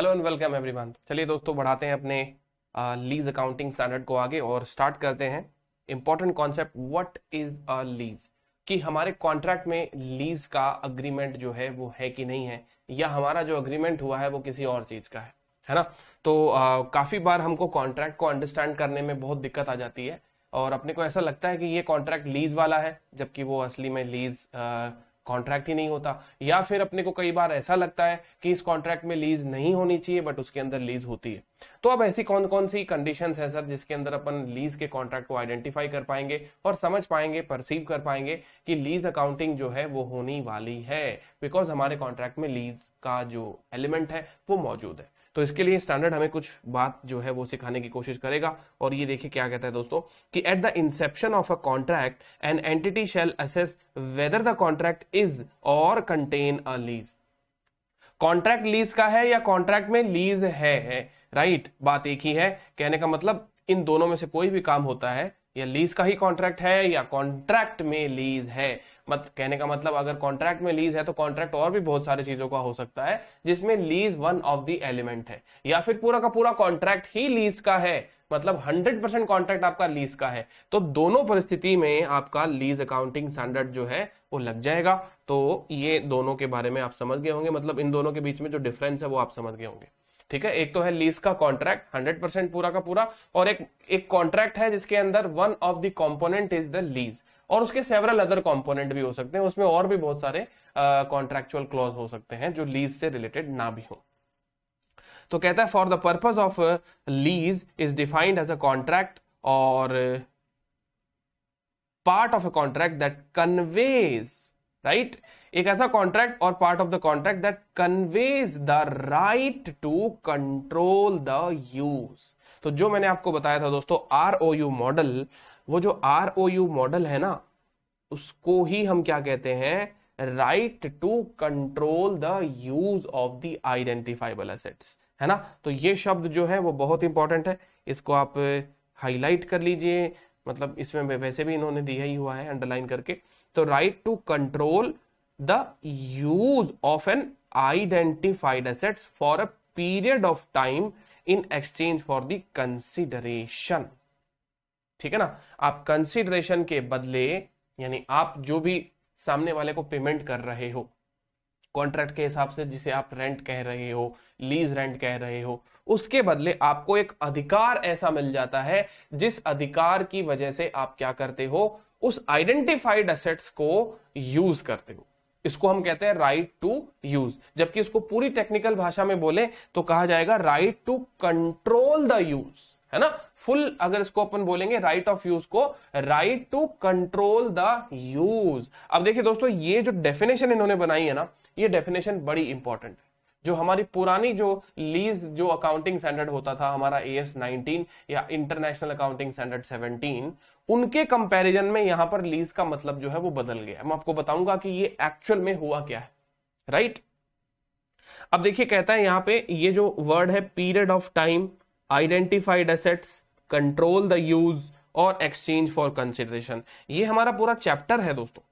Hello and welcome everyone. चलिए दोस्तों, बढ़ाते हैं अपने लीज अकाउंटिंग स्टैंडर्ड को आगे और स्टार्ट करते हैं important concept what is a lease, कि हमारे कॉन्ट्रैक्ट में लीज का अग्रीमेंट जो है वो है कि नहीं है, या हमारा जो अग्रीमेंट हुआ है वो किसी और चीज का है ना। तो काफी बार हमको कॉन्ट्रैक्ट को अंडरस्टैंड करने में बहुत दिक्कत आ जाती है और अपने को ऐसा लगता है कि ये कॉन्ट्रैक्ट लीज वाला है, जबकि वो असली में लीज कॉन्ट्रैक्ट ही नहीं होता। या फिर अपने को कई बार ऐसा लगता है कि इस कॉन्ट्रैक्ट में लीज नहीं होनी चाहिए बट उसके अंदर लीज होती है। तो अब ऐसी कौन कौन सी कंडीशंस है सर जिसके अंदर अपन लीज के कॉन्ट्रैक्ट को आइडेंटिफाई कर पाएंगे और समझ पाएंगे, परसीव कर पाएंगे कि लीज अकाउंटिंग जो है वो होने वाली है, बिकॉज हमारे कॉन्ट्रैक्ट में लीज का जो एलिमेंट है वो मौजूद है। तो इसके लिए स्टैंडर्ड हमें कुछ बात जो है वो सिखाने की कोशिश करेगा। और ये देखिए क्या कहता है दोस्तों, कि at the inception of a contract an entity shall assess whether the contract is or contain a lease. Contract lease का है या कॉन्ट्रैक्ट में लीज है, राइट। बात एक ही है, कहने का मतलब इन दोनों में से कोई भी काम होता है, या लीज का ही कॉन्ट्रैक्ट है या कॉन्ट्रैक्ट में लीज है। मत कहने का मतलब अगर कॉन्ट्रैक्ट में लीज है तो कॉन्ट्रैक्ट और भी बहुत सारी चीजों का हो सकता है जिसमें lease one of the element है, या फिर पूरा का पूरा कॉन्ट्रैक्ट ही लीज का है, मतलब 100% कॉन्ट्रैक्ट आपका लीज का है। तो दोनों परिस्थिति में आपका लीज अकाउंटिंग स्टैंडर्ड जो है वो लग जाएगा। तो ये दोनों के बारे में आप समझ गए होंगे, मतलब इन दोनों के बीच में जो डिफरेंस है वो आप समझ गए होंगे। ठीक है, एक तो है लीज का कॉन्ट्रैक्ट 100% पूरा का पूरा, और एक कॉन्ट्रैक्ट है जिसके अंदर one of the component is the lease, और उसके सेवरल अदर कंपोनेंट भी हो सकते हैं, उसमें और भी बहुत सारे कॉन्ट्रैक्चुअल क्लॉज हो सकते हैं जो लीज से रिलेटेड ना भी हो। तो कहता है for the purpose of lease is defined as a contract or part of a contract that conveys, right, एक ऐसा contract or part of the contract that conveys the right to control the use. तो जो मैंने आपको बताया था दोस्तों ROU model, वो जो ROU मॉडल है ना, उसको ही हम क्या कहते हैं, right to control the use of the identifiable assets, है ना। तो ये शब्द जो है वो बहुत इंपॉर्टेंट है, इसको आप हाईलाइट कर लीजिए, मतलब इसमें वैसे भी इन्होंने दिया ही हुआ है अंडरलाइन करके। तो right to control the use of an identified assets for a period of time in exchange for the consideration. ठीक है ना, आप कंसिडरेशन के बदले, यानी आप जो भी सामने वाले को पेमेंट कर रहे हो कॉन्ट्रैक्ट के हिसाब से, जिसे आप रेंट कह रहे हो, लीज रेंट कह रहे हो, उसके बदले आपको एक अधिकार ऐसा मिल जाता है जिस अधिकार की वजह से आप क्या करते हो, उस आइडेंटिफाइड एसेट्स को यूज करते हो। इसको हम कहते हैं राइट टू यूज, जबकि इसको पूरी टेक्निकल भाषा में बोले तो कहा जाएगा right to control the use, है ना। फुल अगर इसको अपन बोलेंगे राइट ऑफ यूज को, right to control the use. अब देखिए दोस्तों, ये जो डेफिनेशन इन्होंने बनाई है ना, ये डेफिनेशन बड़ी इंपॉर्टेंट है। जो हमारी पुरानी जो लीज जो अकाउंटिंग स्टैंडर्ड होता था हमारा AS 19 या इंटरनेशनल अकाउंटिंग स्टैंडर्ड 17, उनके कंपैरिजन में यहां पर लीज का मतलब जो है वो बदल गया। मैं आपको बताऊंगा कि ये एक्चुअल में हुआ क्या है, राइट। अब देखिए कहता है यहां पे ये जो वर्ड है period of time, identified assets, control the use और एक्सचेंज फॉर कंसिडरेशन, ये हमारा पूरा चैप्टर है दोस्तों।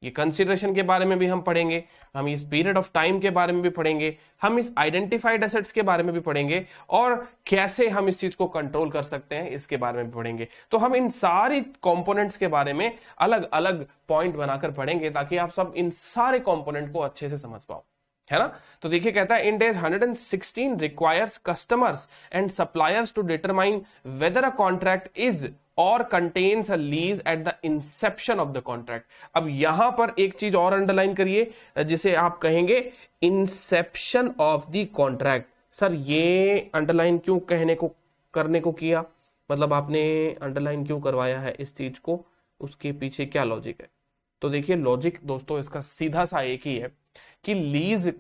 ये कंसिडरेशन के बारे में भी हम पढ़ेंगे, हम इस पीरियड ऑफ टाइम के बारे में भी पढ़ेंगे, हम इस आइडेंटिफाइड एसेट्स के बारे में भी पढ़ेंगे, और कैसे हम इस चीज को कंट्रोल कर सकते हैं इसके बारे में भी पढ़ेंगे। तो हम इन सारी कंपोनेंट्स के बारे में अलग अलग पॉइंट बनाकर पढ़ेंगे ताकि आप सब इन सारे कंपोनेंट को अच्छे से समझ पाओ, है ना। तो देखिए कहता है Ind 116 requires customers and suppliers to determine whether a contract is or contains a lease at the inception of the contract. अब यहां पर एक चीज और अंडरलाइन करिए, जिसे आप कहेंगे Inception of the contract. Sir ये अंडरलाइन क्यों करने को किया, मतलब आपने अंडरलाइन क्यों करवाया है इस चीज को, उसके पीछे क्या लॉजिक है। तो देखिए लॉजिक दोस्तों इसका सीधा सा एक ही है कि लीज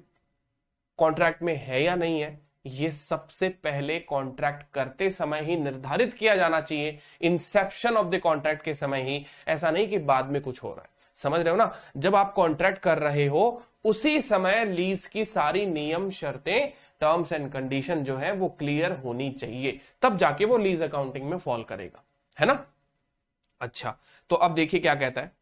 कॉन्ट्रैक्ट में है या नहीं है, ये सबसे पहले कॉन्ट्रैक्ट करते समय ही निर्धारित किया जाना चाहिए, इंसेप्शन ऑफ द कॉन्ट्रैक्ट के समय ही, ऐसा नहीं कि बाद में कुछ हो रहा है। समझ रहे हो ना, जब आप कॉन्ट्रैक्ट कर रहे हो उसी समय लीज की सारी नियम शर्तें, टर्म्स एंड कंडीशन जो है वो क्लियर होनी चाहिए, तब जाके वो लीज अकाउंटिंग में फॉल करेगा, है ना। अच्छा, तो अब देखिए क्या कहता है,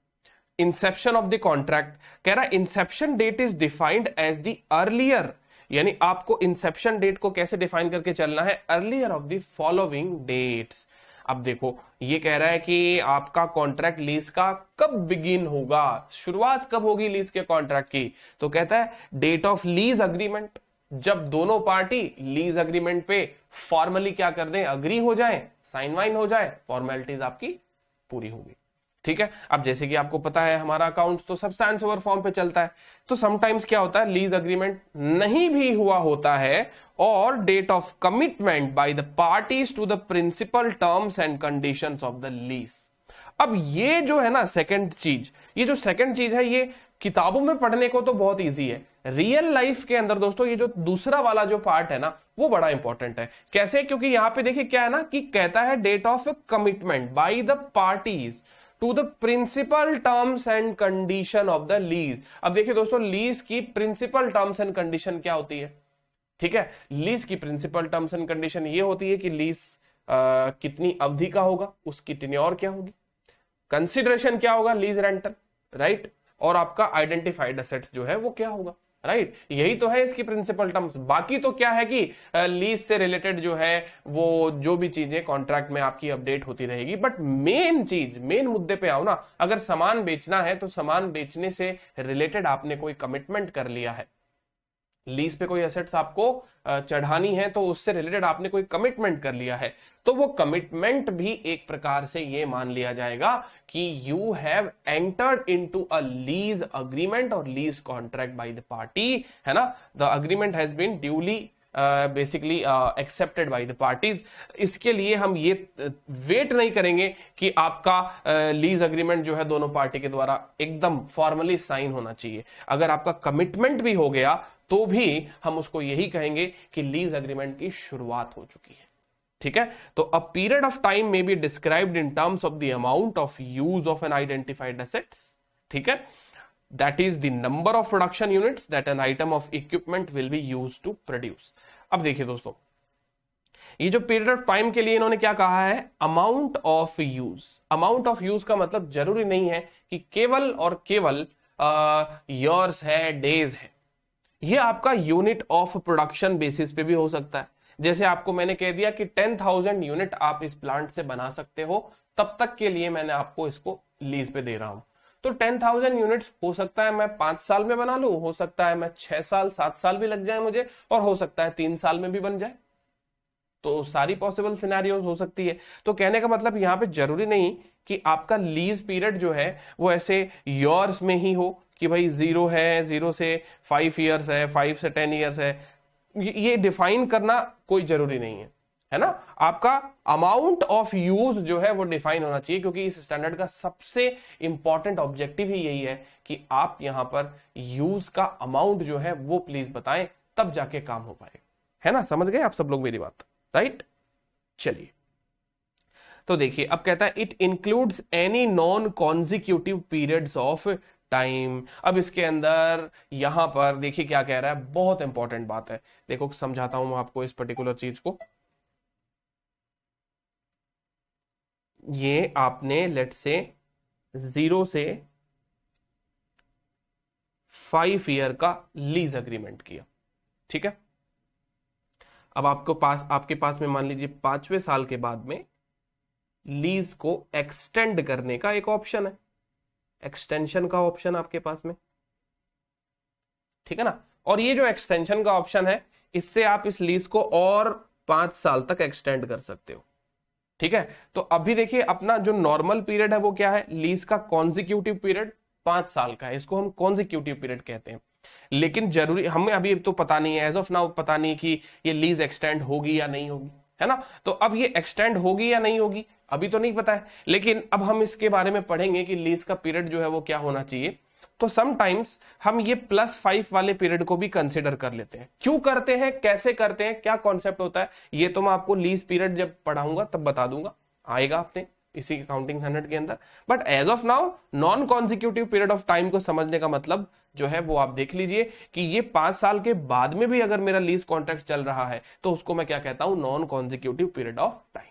इंसेप्शन ऑफ द कॉन्ट्रैक्ट, कह रहा है inception date is defined as the earlier यानी आपको इंसेप्शन डेट को कैसे डिफाइन करके चलना है, earlier of the following dates. अब देखो ये कह रहा है कि आपका कॉन्ट्रैक्ट लीज का कब बिगिन होगा, शुरुआत कब होगी लीज के कॉन्ट्रैक्ट की, तो कहता है डेट ऑफ लीज अग्रीमेंट, जब दोनों पार्टी लीज अग्रीमेंट पे फॉर्मली क्या कर दें, अग्री हो जाए, साइन वाइन हो जाए, फॉर्मेलिटीज आपकी पूरी होगी। ठीक है, अब जैसे कि आपको पता है हमारा अकाउंट्स तो सब्सटेंस ओवर फॉर्म पे चलता है, तो समटाइम्स क्या होता है लीज अग्रीमेंट नहीं भी हुआ होता है और date of commitment by the parties to the principal terms and conditions of the lease. अब ये जो है ना सेकंड चीज, ये जो सेकंड चीज है ये किताबों में पढ़ने को तो बहुत इजी है, रियल लाइफ के अंदर दोस्तों ये जो दूसरा वाला जो पार्ट है ना वो बड़ा इंपॉर्टेंट है। कैसे, क्योंकि यहां पे देखिए क्या है ना कि कहता है date of commitment by the parties to the principal terms and condition of the lease. अब देखिए दोस्तों लीज की प्रिंसिपल टर्म्स एंड कंडीशन क्या होती है, ठीक है, लीज की प्रिंसिपल टर्म्स एंड कंडीशन ये होती है कि लीज कितनी अवधि का होगा, उसकी टेन्योर क्या होगी, कंसिडरेशन क्या होगा लीज रेंटल, राइट, और आपका आइडेंटिफाइड एसेट्स जो है वो क्या होगा, राइट, यही तो है इसकी प्रिंसिपल टर्म्स। बाकी तो क्या है कि लीज से रिलेटेड जो है वो जो भी चीजें कॉन्ट्रैक्ट में आपकी अपडेट होती रहेगी, बट मेन चीज, मेन मुद्दे पे आओ ना, अगर सामान बेचना है तो सामान बेचने से रिलेटेड आपने कोई कमिटमेंट कर लिया है, लीज पे कोई एसेट्स आपको चढ़ानी है तो उससे रिलेटेड आपने कोई कमिटमेंट कर लिया है, तो वो कमिटमेंट भी एक प्रकार से ये मान लिया जाएगा कि you have entered into a lease agreement or lease contract by the party, है ना, the agreement has been duly basically accepted by the parties. इसके लिए हम ये वेट नहीं करेंगे कि आपका लीज अग्रीमेंट जो है दोनों पार्टी के द्वारा एकदम फॉर्मली साइन होना चाहिए, अगर आपका कमिटमेंट भी हो गया तो भी हम उसको यही कहेंगे कि लीज अग्रीमेंट की शुरुआत हो चुकी है। ठीक है, तो अ पीरियड ऑफ टाइम में be described in terms of the amount of use of an identified assets, ठीक है, that is the number of production units that an item of equipment will be used to produce. अब देखिए दोस्तों ये जो period of time के लिए इन्होंने क्या कहा है, amount of use. Amount of use का मतलब जरूरी नहीं है कि केवल और केवल ईयर्स है, डेज है, ये आपका यूनिट ऑफ प्रोडक्शन बेसिस पे भी हो सकता है। जैसे आपको मैंने कह दिया कि 10,000 यूनिट आप इस प्लांट से बना सकते हो, तब तक के लिए मैंने आपको इसको लीज पे दे रहा हूं, तो 10,000 यूनिट्स हो सकता है मैं 5 साल में बना लूं, हो सकता है मैं 6 साल 7 साल भी लग जाए मुझे, और हो सकता है 3 साल में भी बन जाए, तो सारी पॉसिबल सिनेरियोज हो सकती है। तो कहने का मतलब यहां पे जरूरी नहीं कि आपका लीज पीरियड जो है वो ऐसे ईयर्स में ही हो कि भाई 0 है, 0 से 5 ईयर्स है, 5 से 10 ईयर्स है, ये डिफाइन करना कोई जरूरी नहीं है ना। आपका अमाउंट ऑफ यूज जो है वो डिफाइन होना चाहिए, क्योंकि इस स्टैंडर्ड का सबसे इंपॉर्टेंट ऑब्जेक्टिव ही यही है कि आप यहां पर यूज का अमाउंट जो है वो प्लीज बताएं, तब जाके काम हो पाएगा, है ना। समझ गए आप सब लोग मेरी बात, राइट। चलिए तो देखिए अब कहता है it includes any non consecutive periods of time. अब इसके अंदर यहां पर देखिए क्या कह रहा है, बहुत इंपॉर्टेंट बात है, देखो समझाता हूं मैं आपको इस पर्टिकुलर चीज को। ये आपने लेट से 0 से 5 ईयर का लीज अग्रीमेंट किया, ठीक है। अब आपके पास में मान लीजिए 5वें साल के बाद में लीज को एक्सटेंड करने का एक ऑप्शन है, एक्सटेंशन का ऑप्शन आपके पास में, ठीक है ना। और ये जो एक्सटेंशन का ऑप्शन है, इससे आप इस लीज को और 5 साल तक एक्सटेंड कर सकते हो, ठीक है। तो अभी देखिए अपना जो नॉर्मल पीरियड है वो क्या है, लीज का कॉन्जिक्यूटिव पीरियड 5 साल का है, इसको हम कॉन्जिक्यूटिव पीरियड कहते हैं। लेकिन जरूरी हमें अभी तो पता नहीं है, एज ऑफ नाउ पता नहीं कि ये लीज एक्सटेंड होगी या नहीं होगी, है ना। तो अब ये एक्सटेंड होगी या नहीं होगी अभी तो नहीं पता है, लेकिन अब हम इसके बारे में पढ़ेंगे कि लीज का पीरियड जो है वो क्या होना चाहिए। तो समटाइम्स हम ये +5 वाले पीरियड को भी कंसिडर कर लेते हैं। क्यों करते हैं, कैसे करते हैं, क्या कॉन्सेप्ट होता है, ये तो मैं आपको लीज पीरियड जब पढ़ाऊंगा तब बता दूंगा, आएगा आपने इसी अकाउंटिंग स्टैंडर्ड के अंदर। But as of now non consecutive period of time को समझने का मतलब जो है वो आप देख लीजिए कि ये 5 साल के बाद में भी अगर मेरा लीज कॉन्ट्रैक्ट चल रहा है तो उसको मैं क्या कहता हूं, non consecutive period of time,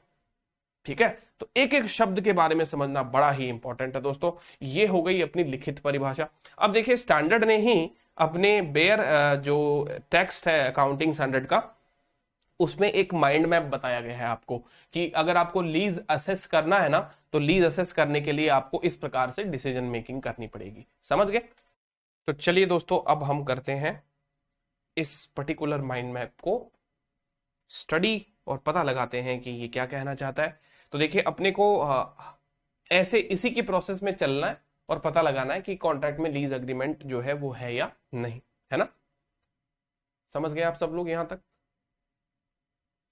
ठीक है। तो एक एक शब्द के बारे में समझना बड़ा ही इंपॉर्टेंट है दोस्तों। ये हो गई अपनी लिखित परिभाषा। अब देखिए स्टैंडर्ड ने ही अपने बेयर जो टेक्स्ट है अकाउंटिंग स्टैंडर्ड का, उसमें एक माइंड मैप बताया गया है आपको कि अगर आपको लीज असेस करना है ना, तो लीज असेस करने के लिए आपको इस प्रकार से डिसीजन मेकिंग करनी पड़ेगी। समझ गए? तो चलिए दोस्तों, अब हम करते हैं इस पर्टिकुलर माइंड मैप को स्टडी और पता लगाते हैं कि ये क्या कहना चाहता है। तो देखिए, अपने को ऐसे इसी की प्रोसेस में चलना है और पता लगाना है कि कॉन्ट्रैक्ट में लीज अग्रीमेंट जो है वो है या नहीं, है ना? समझ गए आप सब लोग यहां तक?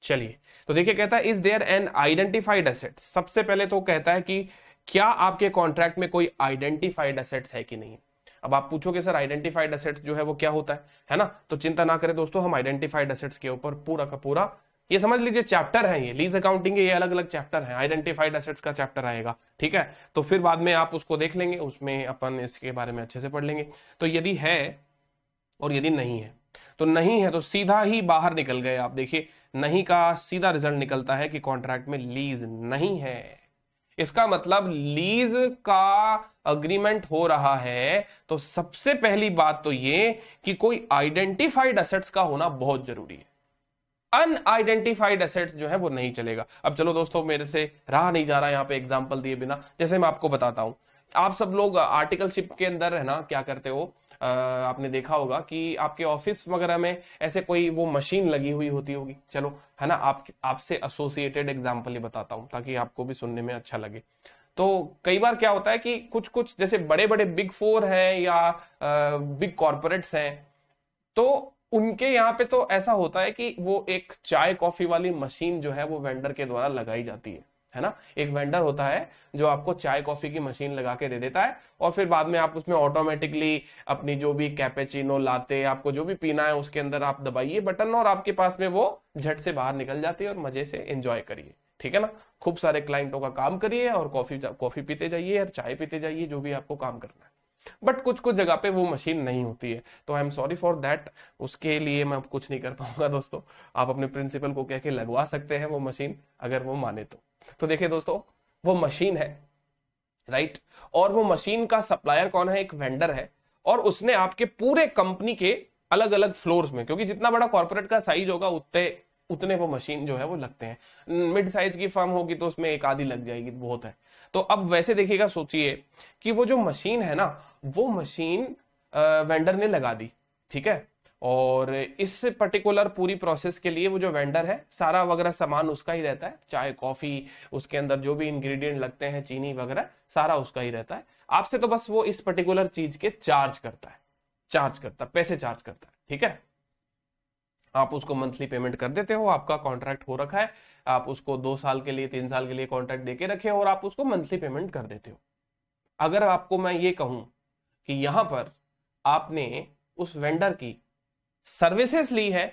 चलिए, तो देखिए कहता है is there an identified asset. सबसे पहले तो कहता है कि क्या आपके कॉन्ट्रैक्ट में कोई आइडेंटिफाइड एसेट्स है कि नहीं। अब आप पूछोगे सर आइडेंटिफाइड एसेट्स जो है वो क्या होता है ना? तो चिंता ना करें दोस्तों, हम आइडेंटिफाइड एसेट्स के ऊपर पूरा का पूरा ये समझ लीजिए चैप्टर है, ये लीज अकाउंटिंग के ये अलग अलग चैप्टर है, आइडेंटिफाइड एसेट्स का चैप्टर आएगा, ठीक है? तो फिर बाद में आप उसको देख लेंगे, उसमें अपन इसके बारे में अच्छे से पढ़ लेंगे। तो यदि है और यदि नहीं है, तो नहीं है तो सीधा ही बाहर निकल गए आप। देखिए, नहीं का सीधा रिजल्ट निकलता है कि कॉन्ट्रैक्ट में लीज नहीं है। इसका मतलब लीज का अग्रीमेंट हो रहा है, तो सबसे पहली बात तो ये कि कोई आइडेंटिफाइड एसेट्स का होना बहुत जरूरी है। अनआइडेंटिफाइड एसेट्स जो है वो नहीं चलेगा। अब चलो दोस्तों, मेरे से रहा नहीं जा रहा यहाँ पे एग्जांपल दिए बिना, जैसे मैं आपको बताता हूं। आप सब लोग आर्टिकलशिप के अंदर है ना क्या करते हो, आपने देखा होगा कि आपके ऑफिस वगैरह में ऐसे कोई वो मशीन लगी हुई होती होगी, चलो है ना, आपसे एसोसिएटेड एग्जांपल ही बताता हूं ताकि आपको भी सुनने में अच्छा लगे। तो कई बार क्या होता है कि कुछ कुछ जैसे बड़े बड़े बिग फोर हैं या बिग कॉर्पोरेट्स हैं, तो उनके यहाँ पे तो ऐसा होता है कि वो एक चाय कॉफी वाली मशीन जो है वो वेंडर के द्वारा लगाई जाती है ना? एक वेंडर होता है जो आपको चाय कॉफी की मशीन लगा के दे देता है, और फिर बाद में आप उसमें ऑटोमेटिकली अपनी जो भी कैपेचिनो लाते, आपको जो भी पीना है उसके अंदर आप दबाइए बटन और आपके पास में वो झट से बाहर निकल जाती है और मजे से एंजॉय करिए, ठीक है ना? खूब सारे क्लाइंटों का काम करिए और कॉफी पीते जाइए और चाय पीते जाइए, जो भी आपको काम करना है। बट कुछ कुछ जगह पे वो मशीन नहीं होती है, तो I am sorry for that, उसके लिए मैं कुछ नहीं कर पाऊंगा दोस्तों। आप अपने प्रिंसिपल को कह के लगवा सकते हैं वो मशीन, अगर वो माने तो देखिए दोस्तों, वो मशीन है, राइट? और वो मशीन का सप्लायर कौन है? एक वेंडर है, और उसने आपके पूरे कंपनी के अलग अलग फ्लोर्स में, क्योंकि जितना बड़ा कॉर्पोरेट का साइज होगा उतने वो मशीन जो है वो लगते हैं। मिड साइज की फर्म होगी तो उसमें एक आधी लग जाएगी, बहुत है। तो अब वैसे देखिएगा, सोचिए कि वो जो मशीन है ना, वो मशीन वेंडर ने लगा दी, ठीक है? और इस पर्टिकुलर पूरी प्रोसेस के लिए वो जो वेंडर है, सारा वगैरह सामान उसका ही रहता है, चाय कॉफी, उसके अंदर जो भी इंग्रेडिएंट लगते हैं, चीनी वगैरह, सारा उसका ही रहता है। आपसे तो बस वो इस पर्टिकुलर चीज के पैसे चार्ज करता है, ठीक है? आप उसको मंथली पेमेंट कर देते हो, आपका कॉन्ट्रैक्ट हो रखा है, आप उसको 2 साल के लिए 3 साल के लिए कॉन्ट्रैक्ट देके रखे हो और आप उसको मंथली पेमेंट कर देते हो। अगर आपको मैं ये कहूं कि यहां पर आपने उस वेंडर की सर्विसेज ली है,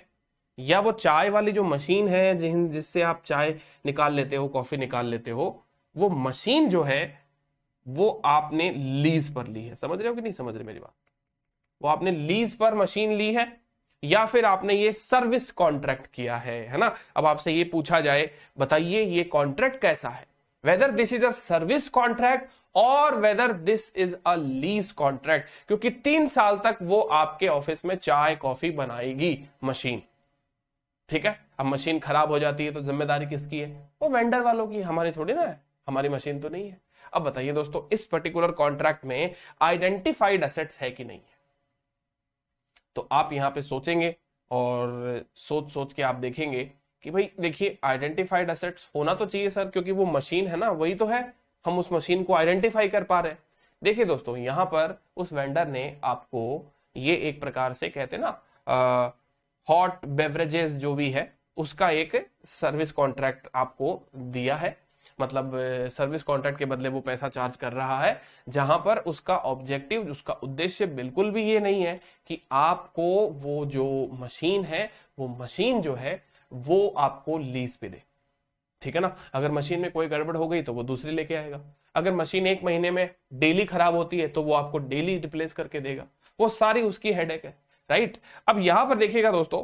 या वो चाय वाली जो मशीन है जिससे आप चाय निकाल लेते हो, कॉफी निकाल लेते हो, वो मशीन जो है वो आपने लीज पर ली है। समझ रहे हो कि नहीं समझ रहे मेरी बात? वो आपने लीज पर मशीन ली है, या फिर आपने ये सर्विस कॉन्ट्रैक्ट किया है ना? अब आपसे ये पूछा जाए, बताइए ये कॉन्ट्रैक्ट कैसा है, whether this is a service contract or whether this is a lease contract, क्योंकि 3 साल तक वो आपके ऑफिस में चाय कॉफी बनाएगी मशीन, ठीक है? अब मशीन खराब हो जाती है तो जिम्मेदारी किसकी है? वो वेंडर वालों की, हमारी थोड़ी ना है, हमारी मशीन तो नहीं है। अब बताइए दोस्तों, इस पर्टिकुलर कॉन्ट्रैक्ट में आइडेंटिफाइड एसेट्स है कि नहीं है? तो आप यहां पे सोचेंगे और सोच सोच के आप देखेंगे कि भाई देखिए, आइडेंटिफाइड एसेट्स होना तो चाहिए सर, क्योंकि वो मशीन है ना, वही तो है, हम उस मशीन को आइडेंटिफाई कर पा रहे हैं। देखिए दोस्तों, यहां पर उस वेंडर ने आपको ये एक प्रकार से कहते हैं ना, हॉट बेवरेजेस जो भी है उसका एक सर्विस कॉन्ट्रैक्ट आपको दिया है, मतलब सर्विस कॉन्ट्रैक्ट के बदले वो पैसा चार्ज कर रहा है, जहां पर उसका ऑब्जेक्टिव, उसका उद्देश्य बिल्कुल भी ये नहीं है कि आपको वो जो मशीन है, वो मशीन जो है वो आपको लीज पे दे, ठीक है ना? अगर मशीन में कोई गड़बड़ हो गई तो वो दूसरी लेके आएगा। अगर मशीन 1 महीने में डेली खराब होती है तो वो आपको डेली रिप्लेस करके देगा, वो सारी उसकी हेडेक है, राइट? अब यहां पर देखिएगा दोस्तों,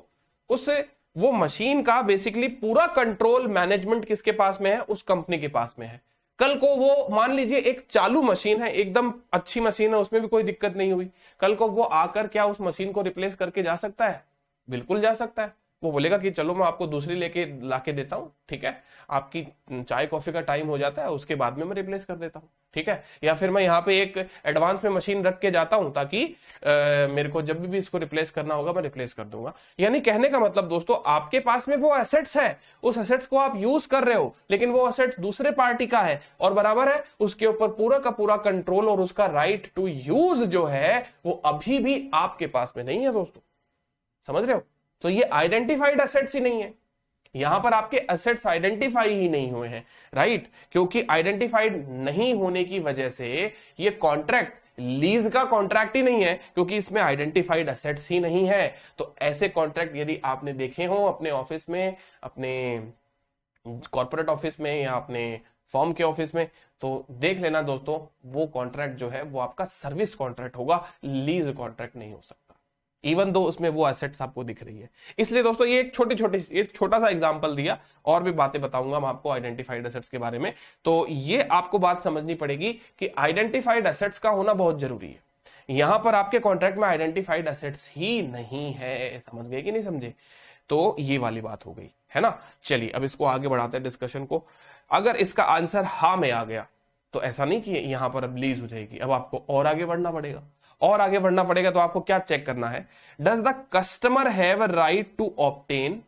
वो मशीन का बेसिकली पूरा कंट्रोल मैनेजमेंट किसके पास में है? उस कंपनी के पास में है। कल को वो मान लीजिए एक चालू मशीन है, एकदम अच्छी मशीन है, उसमें भी कोई दिक्कत नहीं हुई, कल को वो आकर क्या उस मशीन को रिप्लेस करके जा सकता है? बिल्कुल जा सकता है। वो बोलेगा कि चलो मैं आपको दूसरी लेके लाके देता हूं, ठीक है, आपकी चाय कॉफी का टाइम हो जाता है, उसके बाद में मैं रिप्लेस कर देता हूं, ठीक है, या फिर मैं यहाँ पे एक एडवांस में मशीन रख के जाता हूं ताकि मेरे को जब भी इसको रिप्लेस करना होगा मैं रिप्लेस कर दूंगा। यानी कहने का मतलब दोस्तों, आपके पास में वो एसेट्स है, उस एसेट्स को आप यूज कर रहे हो, लेकिन वो एसेट्स दूसरे पार्टी का है और बराबर है उसके ऊपर पूरा का पूरा कंट्रोल और उसका राइट टू यूज जो है वो अभी भी आपके पास में नहीं है दोस्तों, समझ रहे हो? तो ये आइडेंटिफाइड एसेट्स ही नहीं है, यहां पर आपके एसेट्स आइडेंटिफाई ही नहीं हुए हैं, राइट? क्योंकि आइडेंटिफाइड नहीं होने की वजह से ये कॉन्ट्रैक्ट लीज का कॉन्ट्रैक्ट ही नहीं है, क्योंकि इसमें आइडेंटिफाइड एसेट्स ही नहीं है। तो ऐसे कॉन्ट्रैक्ट यदि आपने देखे हो अपने ऑफिस में, अपने कॉर्पोरेट ऑफिस में या अपने फॉर्म के ऑफिस में, तो देख लेना दोस्तों, वो कॉन्ट्रैक्ट जो है वो आपका सर्विस कॉन्ट्रैक्ट होगा, लीज कॉन्ट्रैक्ट नहीं हो सकता, इवन दो उसमें वो एसेट्स आपको दिख रही है। इसलिए दोस्तों ये एक छोटा सा एग्जांपल दिया, और भी बातें बताऊंगा मैं आपको आइडेंटिफाइड एसेट्स के बारे में। तो ये आपको बात समझनी पड़ेगी कि आइडेंटिफाइड एसेट्स का होना बहुत जरूरी है। यहां पर आपके कॉन्ट्रैक्ट में आइडेंटिफाइड एसेट्स ही नहीं है, समझ गए कि नहीं समझे? तो ये वाली बात हो गई है ना। चलिए अब इसको आगे बढ़ाते हैं डिस्कशन को। अगर इसका आंसर हाँ में आ गया तो ऐसा नहीं कि यहां पर अब लीज हो जाएगी, अब आपको और आगे बढ़ना पड़ेगा। और आगे बढ़ना पड़ेगा तो आपको क्या चेक करना है? Does the customer have a right to obtain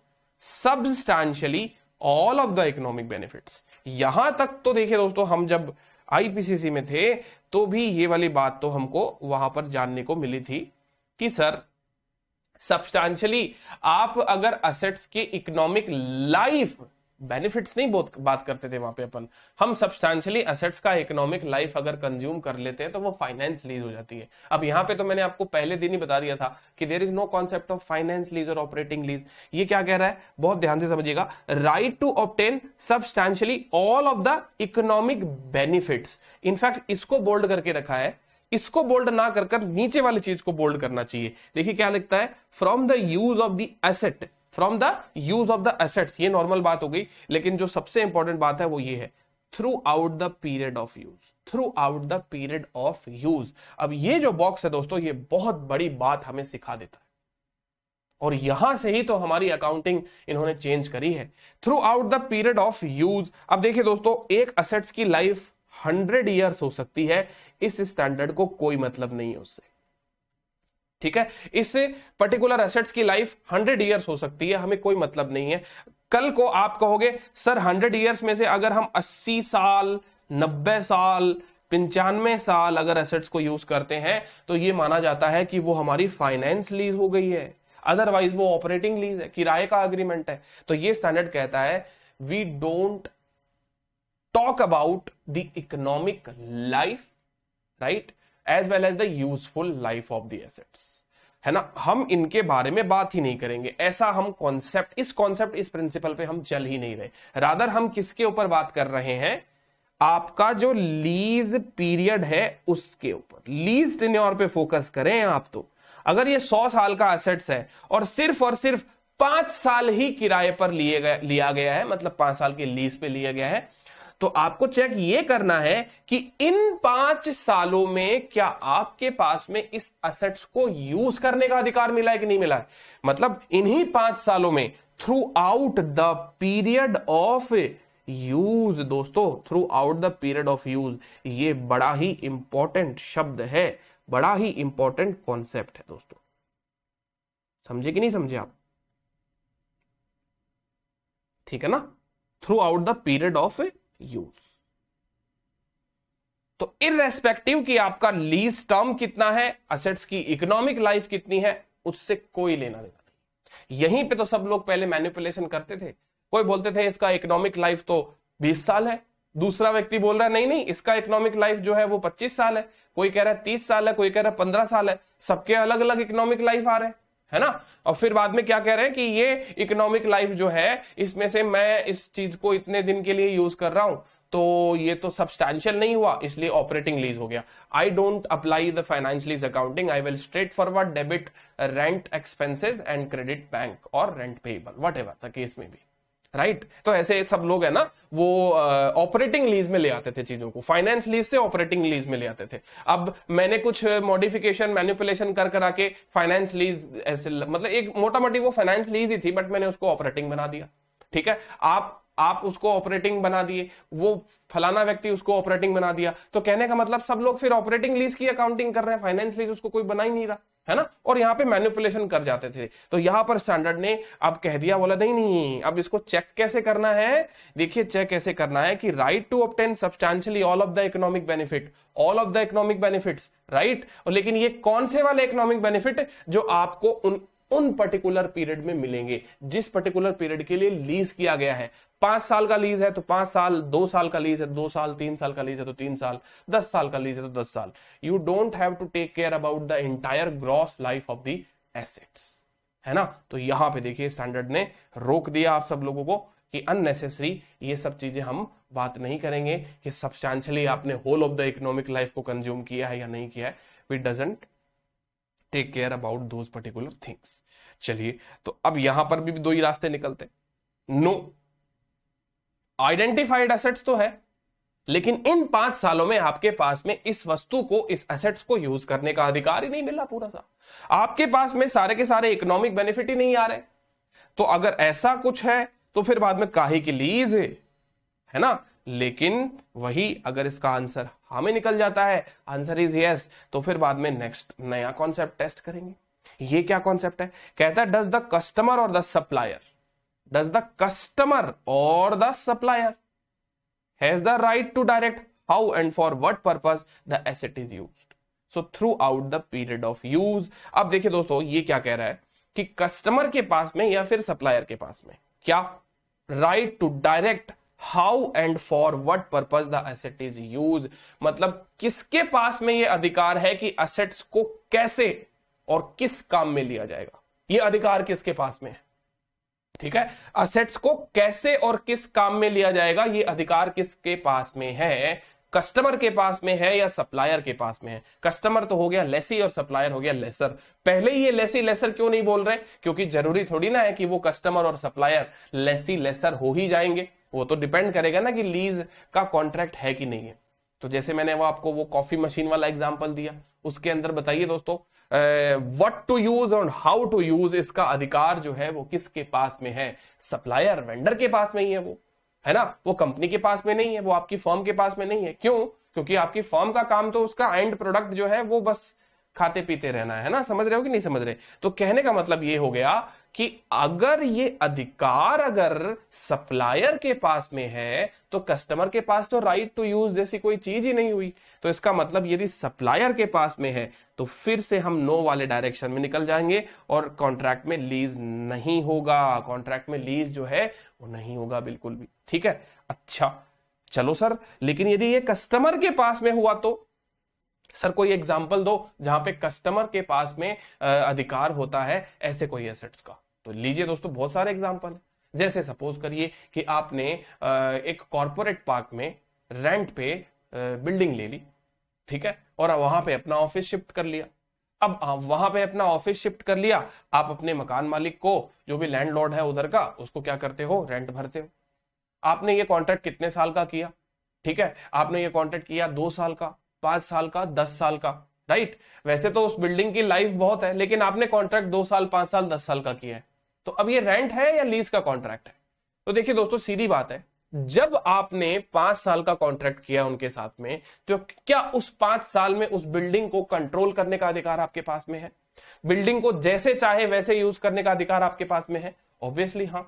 substantially all of the economic benefits. यहां तक तो देखिए दोस्तों, हम जब आईपीसीसी में थे तो भी ये वाली बात तो हमको वहां पर जानने को मिली थी कि सर सब्सटैंशियली आप अगर असेट्स के इकोनॉमिक लाइफ बेनिफिट्स नहीं बहुत बात करते थे वहां पे अपन, हम सब्सटैंशियली एसेट्स का इकोनॉमिक लाइफ अगर कंज्यूम कर लेते हैं तो वो फाइनेंस लीज हो जाती है। अब यहाँ पे तो मैंने आपको पहले दिन ही बता दिया था कि there is no concept of finance lease और ऑपरेटिंग लीज। ये क्या कह रहा है, बहुत ध्यान से समझिएगा, right to obtain substantially all of the economic benefits. In fact इसको बोल्ड करके रखा है, इसको बोल्ड ना कर कर नीचे वाली चीज को बोल्ड करना चाहिए। देखिए क्या लिखता है, from the use of the asset, from the use of the assets. ये नॉर्मल बात हो गई, लेकिन जो सबसे इंपॉर्टेंट बात है वो ये है, through out the period of use, through out the period of use. अब ये जो बॉक्स है दोस्तों, ये बहुत बड़ी बात हमें सिखा देता है, और यहां से ही तो हमारी अकाउंटिंग इन्होंने चेंज करी है। Through out the period of use. अब देखिए दोस्तों, एक एसेट्स की लाइफ 100 ईयर्स हो सकती है, इस स्टैंडर्ड को कोई मतलब नहीं है उससे, ठीक है। इस पर्टिकुलर एसेट्स की लाइफ 100 ईयर्स हो सकती है, हमें कोई मतलब नहीं है। कल को आप कहोगे सर 100 ईयर्स में से अगर हम 80 साल, 90 साल, 95 साल अगर एसेट्स को यूज करते हैं तो ये माना जाता है कि वो हमारी फाइनेंस लीज हो गई है, अदरवाइज वो ऑपरेटिंग लीज है, किराए का अग्रीमेंट है। तो ये स्टैंडर्ड कहता है we don't talk about the economic life, right, as well as the useful life of the assets, है ना। हम इनके बारे में बात ही नहीं करेंगे, ऐसा हम कॉन्सेप्ट इस प्रिंसिपल पे हम चल ही नहीं रहे। रादर हम किसके ऊपर बात कर रहे हैं, आपका जो लीज पीरियड है उसके ऊपर, लीज टेन्योर पे फोकस करें आप। तो अगर ये 100 साल का एसेट्स है और सिर्फ 5 साल ही किराए पर लिया गया है, मतलब 5 साल के लीज पे लिया गया है, तो आपको चेक ये करना है कि इन 5 सालों में क्या आपके पास में इस एसेट्स को यूज करने का अधिकार मिला है कि नहीं मिला है। मतलब इन्हीं 5 सालों में, throughout the period of use, दोस्तों throughout the period of use, ये बड़ा ही इंपॉर्टेंट शब्द है, बड़ा ही इंपॉर्टेंट कॉन्सेप्ट है दोस्तों, समझे कि नहीं समझे आप, ठीक है ना। Through out the period of use. तो इररेस्पेक्टिव कि आपका लीज टर्म कितना है, एसेट्स की इकोनॉमिक लाइफ कितनी है, उससे कोई लेना देना नहीं। यहीं पे तो सब लोग पहले मैनिपुलेशन करते थे। कोई बोलते थे इसका इकोनॉमिक लाइफ तो 20 साल है, दूसरा व्यक्ति बोल रहा है नहीं इसका इकोनॉमिक लाइफ जो है वो 25 साल है, कोई कह रहा है 30 साल है, कोई कह रहा है 15 साल है, सबके अलग अलग इकोनॉमिक लाइफ आ रहे हैं, है ना। और फिर बाद में क्या कह रहे हैं कि ये इकोनॉमिक लाइफ जो है इसमें से मैं इस चीज को इतने दिन के लिए यूज कर रहा हूं, तो ये तो सब्सटैंशियल नहीं हुआ, इसलिए ऑपरेटिंग लीज हो गया। I don't apply the finance lease accounting, I will straight forward debit rent expenses and credit bank or rent payable, whatever the case में भी, राइट तो ऐसे सब लोग है ना वो ऑपरेटिंग लीज में ले आते थे चीजों को, फाइनेंस लीज से ऑपरेटिंग लीज में ले आते थे। अब मैंने कुछ मॉडिफिकेशन मैनिपुलेशन कर करा के फाइनेंस लीज ऐसे मतलब एक मोटा मोटी वो फाइनेंस लीज ही थी बट मैंने उसको ऑपरेटिंग बना दिया। ठीक है, आप उसको ऑपरेटिंग बना दिए, वो फलाना व्यक्ति उसको ऑपरेटिंग बना दिया, तो कहने का मतलब सब लोग फिर ऑपरेटिंग लीज की अकाउंटिंग कर रहे हैं, फाइनेंस लीज उसको कोई बना ही नहीं रहा है ना, और यहां पे मैनिपुलेशन कर जाते थे। तो यहां पर स्टैंडर्ड ने अब कह दिया, बोला नहीं नहीं अब इसको चेक कैसे करना है, देखिए चेक कैसे करना है कि right to obtain substantially all of the economic benefit, all of the economic benefits, right. और लेकिन ये कौन से वाले इकोनॉमिक बेनिफिट जो आपको उन पर्टिकुलर पीरियड में मिलेंगे जिस पर्टिकुलर पीरियड के लिए लीज किया गया है। 5 साल का लीज है तो 5 साल, 2 साल का लीज है 2 साल, 3 साल का लीज है तो 3 साल, 10 साल का लीज है तो 10 साल। You don't have to take care about the entire gross life of the assets, है ना। तो यहां पे देखिए स्टैंडर्ड ने रोक दिया आप सब लोगों को कि अननेसेसरी ये सब चीजें हम बात नहीं करेंगे कि सब्सटैंशियली आपने whole of the economic life को कंज्यूम किया है या नहीं किया है, we doesn't take care about those particular things. चलिए तो अब यहां पर भी 2 ही रास्ते निकलते। नो, आइडेंटिफाइड एसेट्स तो है लेकिन इन 5 सालों में आपके पास में इस वस्तु को, इस एसेट्स को यूज करने का अधिकार ही नहीं मिला पूरा सा, आपके पास में सारे के सारे इकोनॉमिक बेनिफिट ही नहीं आ रहे। तो अगर ऐसा कुछ है तो फिर बाद में काहे की लीज है ना। लेकिन वही अगर इसका आंसर हाँ में निकल जाता है, आंसर इज यस, तो फिर बाद में नेक्स्ट नया कॉन्सेप्ट टेस्ट करेंगे। ये क्या कॉन्सेप्ट है, कहता है does the customer or the supplier, does the customer or the supplier has the right to direct how and for what purpose the asset is used so throughout the period of use. अब देखिए दोस्तों ये क्या कह रहा है कि customer के पास में या फिर सप्लायर के पास में क्या right to direct how and for what purpose the asset is use, मतलब किसके पास में यह अधिकार है कि एसेट्स को कैसे और किस काम में लिया जाएगा, यह अधिकार किसके पास में है। ठीक है, एसेट्स को कैसे और किस काम में लिया जाएगा यह अधिकार किसके पास में है, कस्टमर के पास में है या सप्लायर के पास में है। कस्टमर तो हो गया लेसी और सप्लायर हो गया लेसर। पहले ही ये लेसी लेसर क्यों नहीं बोल रहे, क्योंकि जरूरी थोड़ी ना है कि वो कस्टमर और सप्लायर लेसी लेसर हो ही जाएंगे, वो तो डिपेंड करेगा ना कि लीज का कॉन्ट्रैक्ट है कि नहीं है। तो जैसे मैंने वो आपको वो कॉफी मशीन वाला एग्जांपल दिया, उसके अंदर बताइए दोस्तों व्हाट टू यूज और हाउ टू यूज, इसका अधिकार जो है वो किसके पास में है, सप्लायर वेंडर के पास में ही है वो, है ना, वो कंपनी के पास में नहीं है, वो आपकी फर्म के पास में नहीं है। क्यों, क्योंकि आपकी फर्म का काम तो उसका एंड प्रोडक्ट जो है वो बस खाते पीते रहना है ना। समझ रहे हो कि नहीं समझ रहे। तो कहने का मतलब ये हो गया कि अगर ये अधिकार अगर सप्लायर के पास में है तो कस्टमर के पास तो राइट टू यूज जैसी कोई चीज ही नहीं हुई। तो इसका मतलब यदि सप्लायर के पास में है तो फिर से हम नो वाले डायरेक्शन में निकल जाएंगे और कॉन्ट्रैक्ट में लीज नहीं होगा, कॉन्ट्रैक्ट में लीज जो है वो नहीं होगा बिल्कुल भी। ठीक है, अच्छा चलो सर, लेकिन यदि ये कस्टमर के पास में हुआ तो सर कोई एग्जांपल दो जहां पे कस्टमर के पास में अधिकार होता है ऐसे कोई एसेट्स का। तो लीजिए दोस्तों बहुत सारे एग्जांपल है। जैसे सपोज करिए कि आपने एक कॉर्पोरेट पार्क में रेंट पे बिल्डिंग ले ली, ठीक है, और वहां पे अपना ऑफिस शिफ्ट कर लिया। अब वहां पे अपना ऑफिस शिफ्ट कर लिया, आप अपने मकान मालिक को, जो भी लैंडलॉर्ड है उधर का, उसको क्या करते हो, रेंट भरते हो। आपने ये कॉन्ट्रैक्ट कितने साल का किया, ठीक है, आपने ये कॉन्ट्रैक्ट किया 2 साल का, 5 साल का, 10 साल का, राइट। वैसे तो उस बिल्डिंग की लाइफ बहुत है लेकिन आपने कॉन्ट्रैक्ट 2 साल, 5 साल, 10 साल का किया है। तो अब ये रेंट है या लीज का कॉन्ट्रैक्ट है। तो देखिए दोस्तों सीधी बात है, जब आपने 5 साल का कॉन्ट्रैक्ट किया उनके साथ में, तो क्या उस 5 साल में उस बिल्डिंग को कंट्रोल करने का अधिकार आपके पास में है, बिल्डिंग को जैसे चाहे वैसे यूज करने का अधिकार आपके पास में है। ऑब्वियसली हाँ,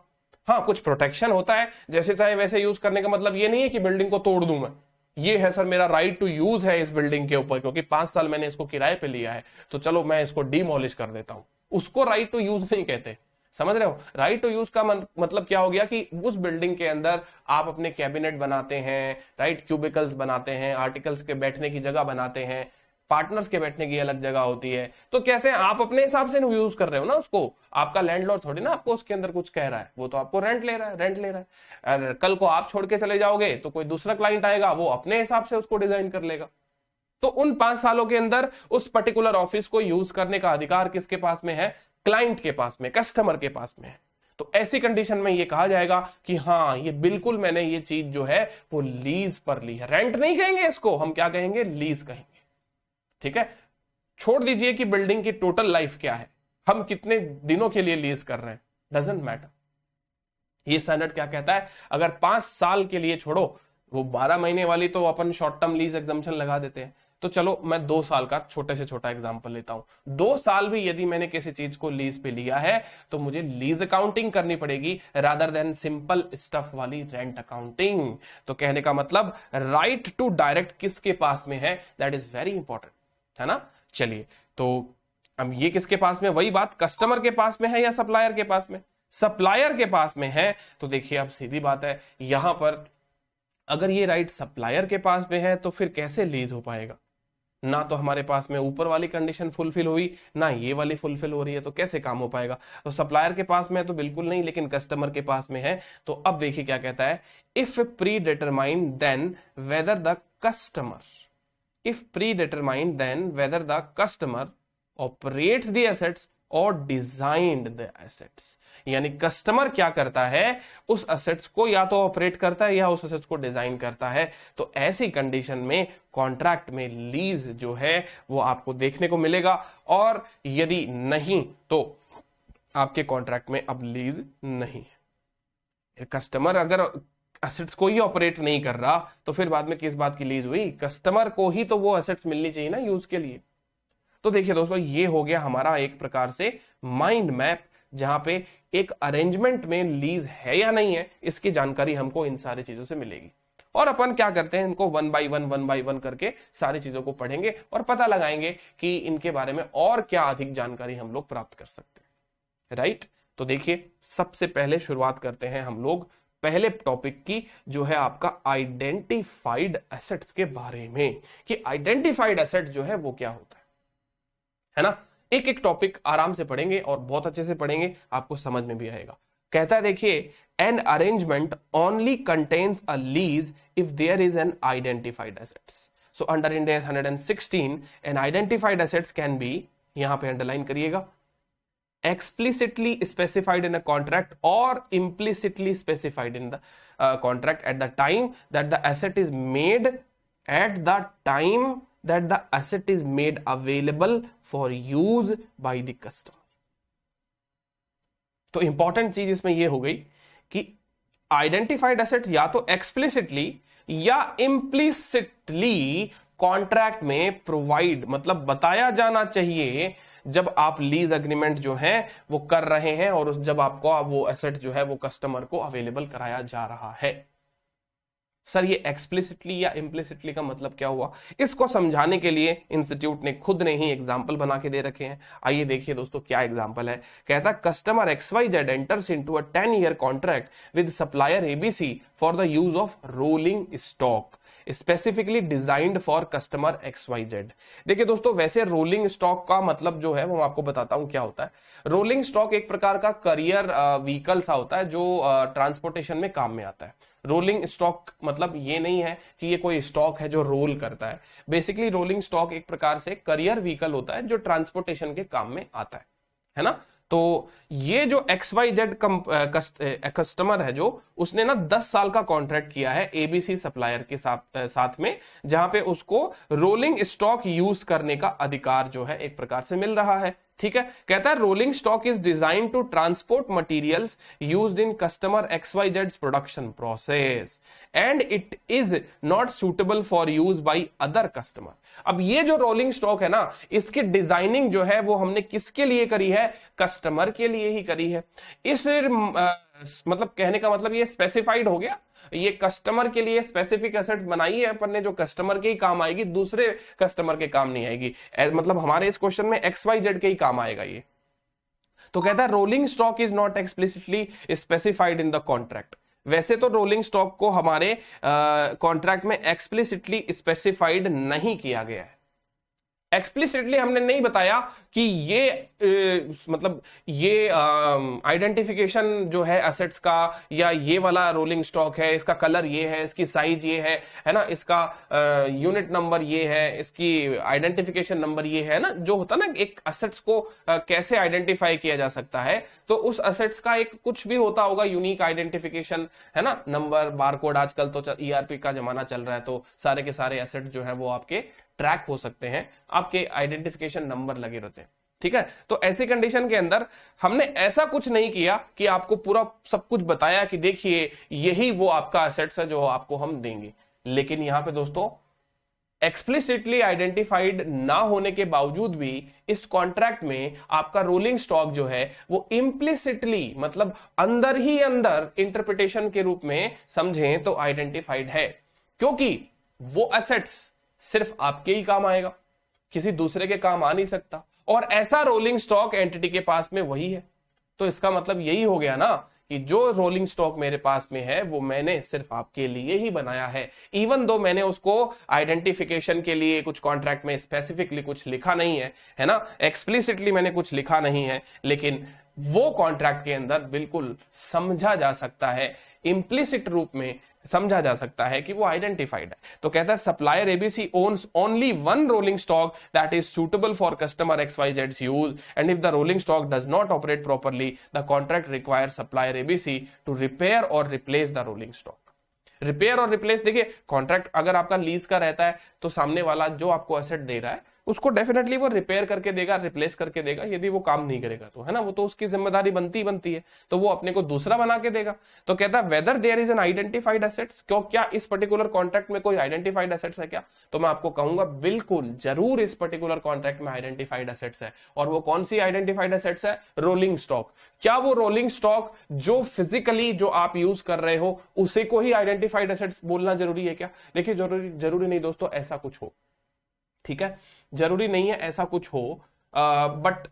कुछ प्रोटेक्शन होता है, जैसे चाहे वैसे यूज करने का मतलब ये नहीं है कि बिल्डिंग को तोड़ दूं मैं, ये है सर मेरा राइट टू यूज है इस बिल्डिंग के ऊपर, क्योंकि 5 साल मैंने इसको किराए पे लिया है, तो चलो मैं इसको डिमोलिश कर देता हूं। उसको राइट टू यूज नहीं कहते, समझ रहे हो। राइट टू यूज का मतलब क्या हो गया कि उस बिल्डिंग के अंदर आप अपने कैबिनेट बनाते हैं, राइट, क्यूबिकल्स बनाते हैं, आर्टिकल्स के बैठने की जगह बनाते हैं, पार्टनर्स के बैठने की अलग जगह होती है। तो कहते हैं आप अपने हिसाब से यूज कर रहे हो ना उसको, आपका लैंडलॉर्ड थोड़ी ना आपको उसके अंदर कुछ कह रहा है, वो तो आपको रेंट ले रहा है। कल को आप छोड़ के चले जाओगे तो कोई दूसरा क्लाइंट आएगा, वो अपने हिसाब से उसको डिजाइन कर लेगा। तो उन 5 सालों के अंदर उस पर्टिकुलर ऑफिस को यूज करने का अधिकार किसके पास में है, क्लाइंट के पास में, कस्टमर के पास में है। तो ऐसी कंडीशन में ये कहा जाएगा कि हाँ ये बिल्कुल मैंने ये चीज जो है वो लीज पर ली है। रेंट नहीं कहेंगे इसको, हम क्या कहेंगे, लीज कहेंगे। ठीक है, छोड़ दीजिए कि बिल्डिंग की टोटल लाइफ क्या है, हम कितने दिनों के लिए लीज कर रहे हैं, डजंट मैटर। ये स्टैंडर्ड क्या कहता है, अगर 5 साल के लिए छोड़ो, वो 12 महीने वाली तो अपन शॉर्ट टर्म लीज एग्जम्पशन लगा देते हैं, तो चलो मैं 2 साल का छोटे से छोटा एग्जांपल लेता हूं। 2 साल भी यदि मैंने किसी चीज को लीज पे लिया है तो मुझे लीज अकाउंटिंग करनी पड़ेगी रादर देन सिंपल स्टफ वाली रेंट अकाउंटिंग। तो कहने का मतलब राइट टू डायरेक्ट किसके पास में है, दैट इज वेरी इंपॉर्टेंट, है ना। चलिए, तो अब ये किसके पास में, वही बात, कस्टमर के पास में है या सप्लायर के पास में, सप्लायर के पास में है। तो देखिए अब सीधी बात है, यहां पर अगर ये राइट सप्लायर के पास में है तो फिर कैसे लीज हो पाएगा, ना तो हमारे पास में ऊपर वाली कंडीशन फुलफिल हुई, ना ये वाली फुलफिल हो रही है, तो कैसे काम हो पाएगा। तो सप्लायर के पास में तो बिल्कुल नहीं, लेकिन कस्टमर के पास में है। तो अब देखिए क्या कहता है, if pre determined then whether the customer, if pre determined then whether the customer operates the assets और डिजाइन्ड द एसेट्स, यानी कस्टमर क्या करता है, उस एसेट्स को या तो ऑपरेट करता है या उस एसेट्स को डिजाइन करता है। तो ऐसी कंडीशन में कॉन्ट्रैक्ट में लीज जो है वो आपको देखने को मिलेगा, और यदि नहीं तो आपके कॉन्ट्रैक्ट में अब लीज नहीं है। कस्टमर अगर एसेट्स को ही ऑपरेट नहीं कर रहा तो फिर बाद में किस बात की लीज हुई, कस्टमर को ही तो वो एसेट्स मिलनी चाहिए ना यूज के लिए। तो देखिए दोस्तों, ये हो गया हमारा एक प्रकार से माइंड मैप, जहां पे एक अरेंजमेंट में लीज है या नहीं है इसकी जानकारी हमको इन सारी चीजों से मिलेगी। और अपन क्या करते हैं, इनको वन बाय वन करके सारी चीजों को पढ़ेंगे और पता लगाएंगे कि इनके बारे में और क्या अधिक जानकारी हम लोग प्राप्त कर सकते हैं, राइट। तो देखिए सबसे पहले शुरुआत करते हैं हम लोग पहले टॉपिक की, जो है आपका आइडेंटिफाइड एसेट्स के बारे में, कि आइडेंटिफाइड एसेट्स जो है वो क्या होता है ना। एक एक टॉपिक आराम से पढ़ेंगे और बहुत अच्छे से पढ़ेंगे, आपको समझ में भी आएगा। कहता है देखिए, an arrangement only contains a lease if there is an identified assets. So under Ind 116 an identified assets can be, यहां पे अंडरलाइन करिएगा, explicitly specified in a contract or implicitly specified in the contract at the time that the asset is made, at the time that the asset is made available for use by the customer. तो important चीज इसमें यह हो गई कि identified asset या तो explicitly या इम्प्लिसिटली कॉन्ट्रैक्ट में प्रोवाइड, मतलब बताया जाना चाहिए जब आप लीज एग्रीमेंट जो है वो कर रहे हैं और जब आपको वो एसेट जो है वो कस्टमर को अवेलेबल कराया जा रहा है। सर ये एक्सप्लिसिटली या इम्प्लिसिटली का मतलब क्या हुआ, इसको समझाने के लिए इंस्टीट्यूट ने खुद ने ही एग्जाम्पल बना के दे रखे हैं। आइए देखिए दोस्तों क्या एग्जाम्पल है। कहता customer XYZ enters into a 10-year contract with supplier ABC for the use of rolling stock specifically designed for customer XYZ। देखिए दोस्तों, वैसे रोलिंग स्टॉक का मतलब जो है वो मैं आपको बताता हूं क्या होता है। रोलिंग स्टॉक एक प्रकार का करियर व्हीकल सा होता है जो ट्रांसपोर्टेशन में काम में आता है। रोलिंग स्टॉक मतलब ये नहीं है कि ये कोई स्टॉक है जो रोल करता है। बेसिकली रोलिंग स्टॉक एक प्रकार से करियर व्हीकल होता है जो ट्रांसपोर्टेशन के काम में आता है ना। तो ये जो XYZ कस्टमर है जो उसने ना 10 साल का कॉन्ट्रैक्ट किया है ABC सप्लायर के साथ में, जहां पे उसको रोलिंग स्टॉक यूज करने का अधिकार जो है एक प्रकार से मिल रहा है। ठीक है, कहता है rolling stock is design to transport materials used in customer XYZ production process and it is not suitable for use by other customer. अब ये जो रोलिंग स्टॉक है ना, इसकी डिजाइनिंग जो है वो हमने किसके लिए करी है, कस्टमर के लिए ही करी है। इस मतलब कहने का मतलब ये स्पेसिफाइड हो गया, ये कस्टमर के लिए स्पेसिफिक एसेट्स बनाई है अपन ने जो कस्टमर के ही काम आएगी, दूसरे कस्टमर के काम नहीं आएगी। मतलब हमारे इस क्वेश्चन में XYZ के ही काम आएगा ये। तो कहता है rolling stock is not explicitly specified in the contract. वैसे तो रोलिंग स्टॉक को हमारे कॉन्ट्रैक्ट में एक्सप्लिसिटली स्पेसिफाइड नहीं किया गया है, एक्सप्लिसिटली हमने नहीं बताया कि ये मतलब ये आइडेंटिफिकेशन जो है एसेट्स का, या ये वाला रोलिंग स्टॉक है, इसका कलर ये है, इसकी साइज ये है ना, इसका यूनिट नंबर ये है, इसकी आइडेंटिफिकेशन नंबर ये है ना, जो होता ना एक एसेट्स को कैसे आइडेंटिफाई किया जा सकता है, तो उस एसेट्स का एक कुछ भी होता होगा यूनिक आइडेंटिफिकेशन, है ना, नंबर, बारकोड। आजकल तो ईआरपी का जमाना चल रहा है, तो सारे के सारे एसेट जो है वो आपके ट्रैक हो सकते हैं, आपके आइडेंटिफिकेशन नंबर लगे रहते हैं, ठीक है। तो ऐसी कंडीशन के अंदर हमने ऐसा कुछ नहीं किया कि आपको पूरा सब कुछ बताया कि देखिए यही वो आपका एसेट्स है जो आपको हम देंगे, लेकिन यहां पे दोस्तों एक्सप्लिसिटली आइडेंटिफाइड ना होने के बावजूद भी इस कॉन्ट्रैक्ट में आपका रोलिंग स्टॉक जो है वो इम्प्लिसिटली, मतलब अंदर ही अंदर इंटरप्रिटेशन के रूप में समझें तो आइडेंटिफाइड है, क्योंकि वो एसेट्स सिर्फ आपके ही काम आएगा, किसी दूसरे के काम आ नहीं सकता, और ऐसा रोलिंग स्टॉक एंटिटी के पास में वही है। तो इसका मतलब यही हो गया ना कि जो रोलिंग स्टॉक मेरे पास में है वो मैंने सिर्फ आपके लिए ही बनाया है, इवन दो मैंने उसको आइडेंटिफिकेशन के लिए कुछ कॉन्ट्रैक्ट में स्पेसिफिकली कुछ लिखा नहीं है ना, एक्सप्लिसिटली मैंने कुछ लिखा नहीं है, लेकिन वो कॉन्ट्रैक्ट के अंदर बिल्कुल समझा जा सकता है, इंप्लिसिट रूप में समझा जा सकता है कि वो आइडेंटिफाइड है। तो कहता है supplier ABC owns only one rolling stock that is suitable for customer XYZ's use, and if the rolling stock does not operate properly the contract require supplier ABC to repair or replace the rolling stock. Repair or replace, देखिए contract अगर आपका lease का रहता है तो सामने वाला जो आपको एसेट दे रहा है उसको डेफिनेटली वो रिपेयर करके देगा, रिप्लेस करके देगा, यदि वो काम नहीं करेगा तो, है ना, वो तो उसकी जिम्मेदारी बनती है, तो वो अपने को दूसरा बना के देगा। तो कहता है whether there is an identified assets, क्यों, क्या इस पर्टिकुलर कॉन्ट्रैक्ट में कोई आइडेंटिफाइड एसेट्स है क्या? तो मैं आपको कहूंगा बिल्कुल जरूर इस पर्टिकुलर कॉन्ट्रैक्ट में आइडेंटिफाइड एसेट्स है। और वो कौन सी आइडेंटिफाइड एसेट्स है? Rolling stock. क्या वो रोलिंग स्टॉक जो फिजिकली जो आप यूज कर रहे हो उसे को ही आइडेंटिफाइड एसेट्स बोलना जरूरी है क्या? देखिए जरूरी नहीं दोस्तों ऐसा कुछ हो, ठीक है, जरूरी नहीं है ऐसा कुछ हो, बट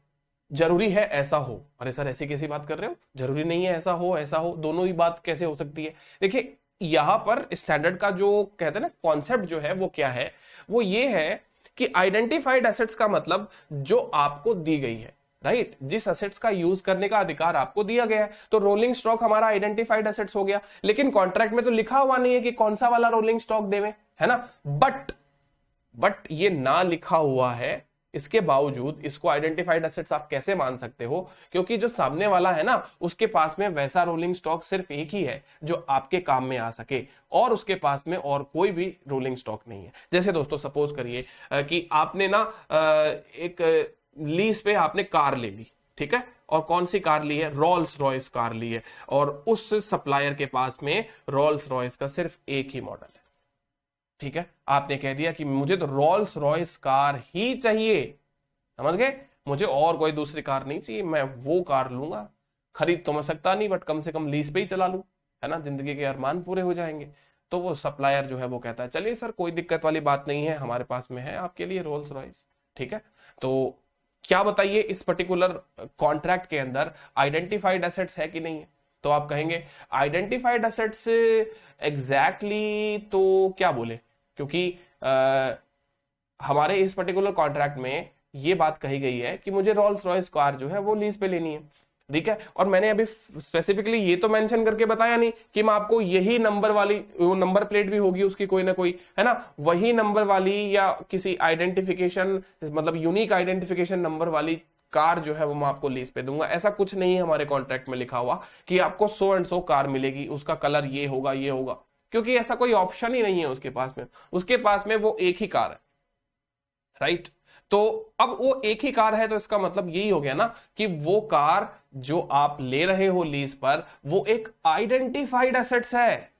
जरूरी है ऐसा हो। अरे सर ऐसी कैसी बात कर रहे हो, जरूरी नहीं है ऐसा हो, दोनों ही बात कैसे हो सकती है? देखिए यहां पर स्टैंडर्ड का जो कहते हैं ना कॉन्सेप्ट जो है वो क्या है, वो ये है कि आइडेंटिफाइड एसेट्स का मतलब जो आपको दी गई है, राइट, जिस एसेट्स का यूज करने का अधिकार आपको दिया गया है। तो रोलिंग स्टॉक हमारा आइडेंटिफाइड एसेट्स हो गया, लेकिन कॉन्ट्रैक्ट में तो लिखा हुआ नहीं है कि कौन सा वाला रोलिंग स्टॉक देवे, है ना, बट ये ना लिखा हुआ है, इसके बावजूद इसको आइडेंटिफाइड एसेट्स आप कैसे मान सकते हो? क्योंकि जो सामने वाला है ना उसके पास में वैसा रोलिंग स्टॉक सिर्फ एक ही है जो आपके काम में आ सके, और उसके पास में और कोई भी रोलिंग स्टॉक नहीं है। जैसे दोस्तों सपोज करिए कि आपने ना एक लीज पे आपने कार ले ली, ठीक है, और कौन सी कार ली है? रोल्स रॉयस कार ली है, और उस सप्लायर के पास में रोल्स रॉयस का सिर्फ एक ही मॉडल है, ठीक है। आपने कह दिया कि मुझे तो रोल्स रॉयस कार ही चाहिए, समझ गए, मुझे और कोई दूसरी कार नहीं चाहिए, मैं वो कार लूंगा, खरीद तो मैं सकता नहीं बट कम से कम लीज पे ही चला लूं, है ना, जिंदगी के अरमान पूरे हो जाएंगे। तो वो सप्लायर जो है वो कहता है चलिए सर कोई दिक्कत वाली बात नहीं है, हमारे पास में है आपके लिए रोल्स रॉयस, ठीक है। तो क्या बताइए इस पर्टिकुलर कॉन्ट्रैक्ट के अंदर आइडेंटिफाइड एसेट्स है कि नहीं है? तो आप कहेंगे आइडेंटिफाइड एसेट्स एग्जैक्टली तो क्या बोले, क्योंकि हमारे इस पर्टिकुलर कॉन्ट्रैक्ट में ये बात कही गई है कि मुझे रोल्स रॉयस कार जो है वो लीज पे लेनी है, ठीक है। और मैंने अभी स्पेसिफिकली ये तो मेंशन करके बताया नहीं कि मैं आपको यही नंबर वाली, वो नंबर प्लेट भी होगी उसकी कोई ना कोई, है ना, वही नंबर वाली या किसी आइडेंटिफिकेशन मतलब यूनिक आइडेंटिफिकेशन नंबर वाली कार जो है वो मैं आपको लीज पे दूंगा। ऐसा कुछ नहीं है हमारे कॉन्ट्रैक्ट में लिखा हुआ कि आपको सो एंड सो कार मिलेगी, उसका कलर ये होगा, क्योंकि ऐसा कोई ऑप्शन ही नहीं है उसके पास में। उसके पास में वो एक ही कार है, राइट। तो अब वो एक ही कार है तो इसका मतलब यही हो गया ना कि वो कार जो आप ले रहे हो लीज पर वो एक आइडेंटिफाइड एसेट्स है,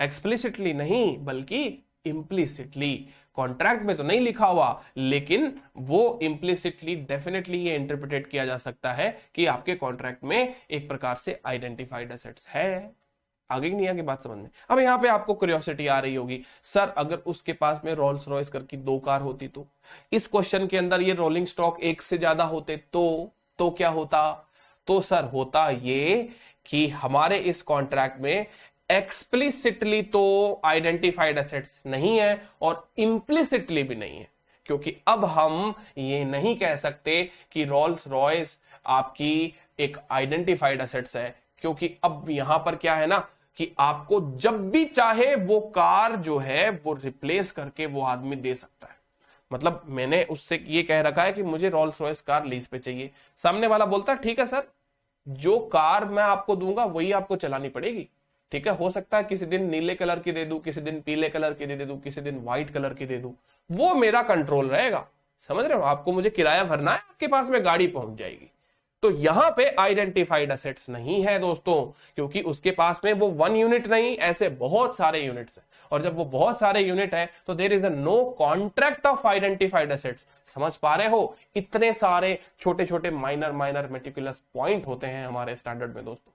एक्सप्लिसिटली नहीं बल्कि इंप्लिसिटली। कॉन्ट्रैक्ट में तो नहीं लिखा हुआ, लेकिन वो इंप्लिसिटली डेफिनेटली ये इंटरप्रिटेट किया जा सकता है कि आपके कॉन्ट्रैक्ट में एक प्रकार से आइडेंटिफाइड एसेट्स है। आगे नहीं आगे बात समझ में? अब यहाँ पे आपको क्यूरियोसिटी आ रही होगी, सर अगर उसके पास में रोल्स रॉयस करके दो कार होती तो इस क्वेश्चन के अंदर ये रोलिंग स्टॉक एक से ज्यादा होते तो क्या होता? तो सर होता ये कि हमारे इस कॉन्ट्रैक्ट में एक्सप्लिसिटली तो आइडेंटिफाइड एसेट्स नहीं है और इंप्लिसिटली भी नहीं है। क्योंकि अब हम ये नहीं कह सकते कि रोल्स रॉयस आपकी एक आइडेंटिफाइड एसेट्स है, क्योंकि अब यहां पर क्या है ना कि आपको जब भी चाहे वो कार जो है वो रिप्लेस करके वो आदमी दे सकता है। मतलब मैंने उससे ये कह रखा है कि मुझे रोल्स रॉयस कार लीज पे चाहिए, सामने वाला बोलता है ठीक है सर, जो कार मैं आपको दूंगा वही आपको चलानी पड़ेगी। ठीक है, हो सकता है किसी दिन नीले कलर की दे दूं, किसी दिन पीले कलर की दे दूं, किसी दिन व्हाइट कलर की दे दूं, वो मेरा कंट्रोल रहेगा। समझ रहे हो, आपको मुझे किराया भरना है, आपके पास में गाड़ी पहुंच जाएगी। तो यहां पे आइडेंटिफाइड एसेट्स नहीं है दोस्तों, क्योंकि उसके पास में वो 1 यूनिट नहीं, ऐसे बहुत सारे यूनिट्स हैं, और जब वो बहुत सारे यूनिट है तो there is a no contract of identified assets. समझ पा रहे हो, इतने सारे छोटे छोटे माइनर माइनर मेटिकुलस पॉइंट होते हैं हमारे स्टैंडर्ड में दोस्तों,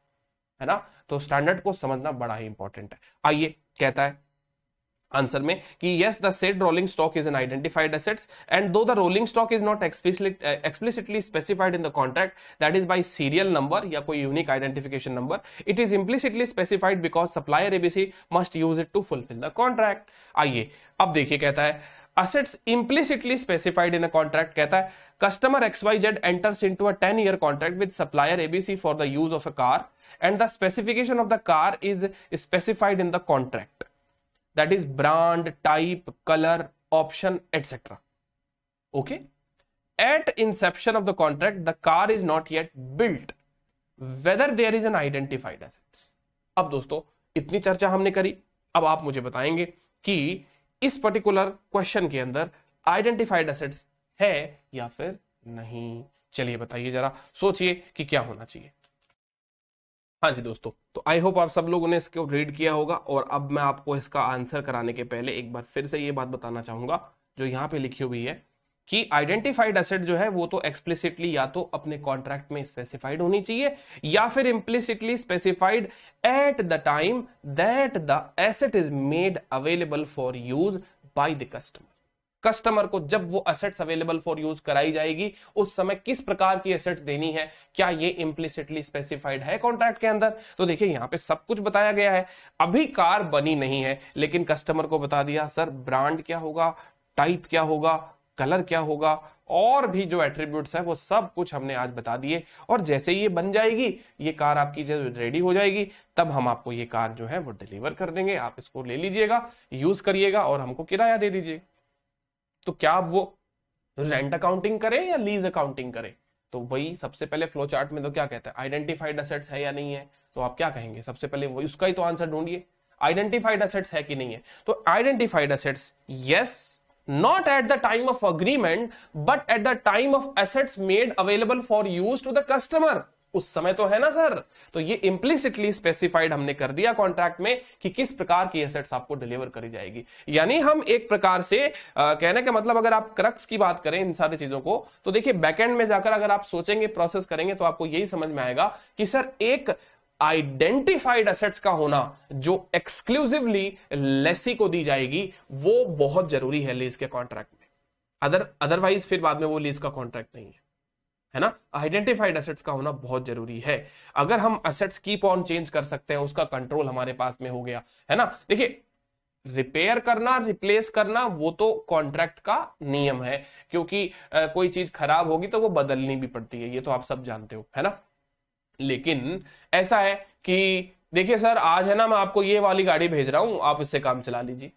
है ना। तो स्टैंडर्ड को समझना बड़ा ही इंपॉर्टेंट है। आइए कहता है आंसर में कि yes the said rolling stock is an identified assets and though the rolling stock is not explicitly specified in the contract, that is by serial number या कोई unique identification number, it is implicitly specified because supplier ABC must use it to fulfill the contract। आइए अब देखिए कहता है assets implicitly specified in a contract, कहता है customer XYZ enters into a 10-year contract with supplier ABC for the use of a car and the specification of the car is specified in the contract, that is brand, type, color, option, etc. Okay, at inception of the contract the car is not yet built whether there is an identified assets। अब दोस्तों इतनी चर्चा हमने करी, अब आप मुझे बताएंगे कि इस पर्टिकुलर क्वेश्चन के अंदर आइडेंटिफाइड एसेट्स है या फिर नहीं। चलिए बताइए जरा, सोचिए कि क्या होना चाहिए। हाँ जी दोस्तों, तो आई होप आप सब लोगों ने इसको रीड किया होगा, और अब मैं आपको इसका आंसर कराने के पहले एक बार फिर से ये बात बताना चाहूंगा जो यहाँ पे लिखी हुई है कि आइडेंटिफाइड एसेट जो है वो तो एक्सप्लिसिटली या तो अपने कॉन्ट्रैक्ट में स्पेसिफाइड होनी चाहिए या फिर implicitly specified at the time that the asset is made available for use by the customer. Customer को जब वो एसेट्स अवेलेबल फॉर यूज कराई जाएगी उस समय किस प्रकार की एसेट्स देनी है, क्या ये इम्प्लिसिटली स्पेसिफाइड है कॉन्ट्रैक्ट के अंदर। तो देखिए यहाँ पे सब कुछ बताया गया है, अभी कार बनी नहीं है लेकिन कस्टमर को बता दिया सर ब्रांड क्या होगा, टाइप क्या होगा, कलर क्या होगा, और भी जो एट्रीब्यूट्स है वो सब कुछ हमने आज बता दिए। और जैसे ये बन जाएगी, ये कार आपकी जब रेडी हो जाएगी, तब हम आपको ये कार जो है वो डिलीवर कर देंगे, आप इसको ले लीजिएगा, यूज करिएगा और हमको किराया दे दीजिए। तो क्या आप वो रेंट अकाउंटिंग करें या लीज अकाउंटिंग करें, तो वही सबसे पहले फ्लो चार्ट में तो क्या कहता है आइडेंटिफाइड एसेट्स है या नहीं है, तो आप क्या कहेंगे, सबसे पहले वही उसका ही तो आंसर ढूंढिए, आइडेंटिफाइड एसेट्स है कि नहीं है। तो identified assets yes, not at the time of agreement but at the time of assets made available for use to the customer, उस समय तो है ना सर। तो ये इम्प्लिसिटली स्पेसिफाइड हमने कर दिया कॉन्ट्रैक्ट में कि किस प्रकार की एसेट्स आपको डिलीवर करी जाएगी। यानी हम एक प्रकार से कहने का मतलब अगर आप क्रक्स की बात करें इन सारी चीजों को, तो देखिए बैकएंड में जाकर अगर आप सोचेंगे, प्रोसेस करेंगे, तो आपको यही समझ में आएगा कि सर एक आइडेंटिफाइड एसेट्स का होना जो एक्सक्लूसिवली लेसी को दी जाएगी वो बहुत जरूरी है लीज के कॉन्ट्रैक्ट में, अदरवाइज फिर बाद में वो लीज का कॉन्ट्रैक्ट नहीं है ना। आइडेंटिफाइड एसेट्स का होना बहुत जरूरी है। अगर हम एसेट्स कीप ऑन चेंज कर सकते हैं, उसका कंट्रोल हमारे पास में हो गया, है ना। देखिए रिपेयर करना, रिप्लेस करना वो तो कॉन्ट्रैक्ट का नियम है, क्योंकि कोई चीज खराब होगी तो वो बदलनी भी पड़ती है, ये तो आप सब जानते हो, है ना। लेकिन ऐसा है कि देखिए सर आज है ना मैं आपको ये वाली गाड़ी भेज रहा हूं, आप इससे काम चला लीजिए,